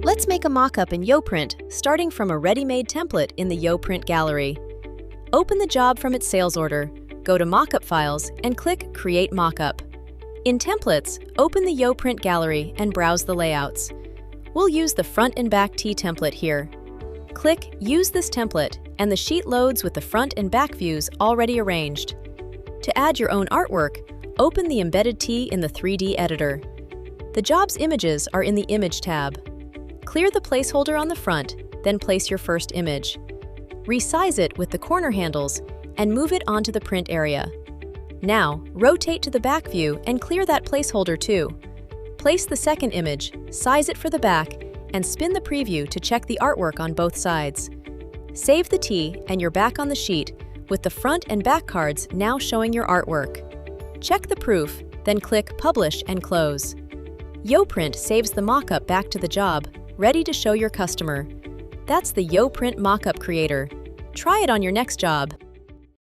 Let's make a mockup in YoPrint, starting from a ready-made template in the YoPrint Gallery. Open the job from its sales order, go to Mockup Files, and click Create Mockup. In Templates, open the YoPrint Gallery and browse the layouts. We'll use the front and back T template here. Click Use this template, and the sheet loads with the front and back views already arranged. To add your own artwork, open the embedded T in the 3D editor. The job's images are in the Image tab. Clear the placeholder on the front, then place your first image. Resize it with the corner handles and move it onto the print area. Now, rotate to the back view and clear that placeholder too. Place the second image, size it for the back, and spin the preview to check the artwork on both sides. Save the T and you're back on the sheet with the front and back cards now showing your artwork. Check the proof, then click Publish and Close. YoPrint saves the mockup back to the job, ready to show your customer. That's the YoPrint Mockup Creator. Try it on your next job.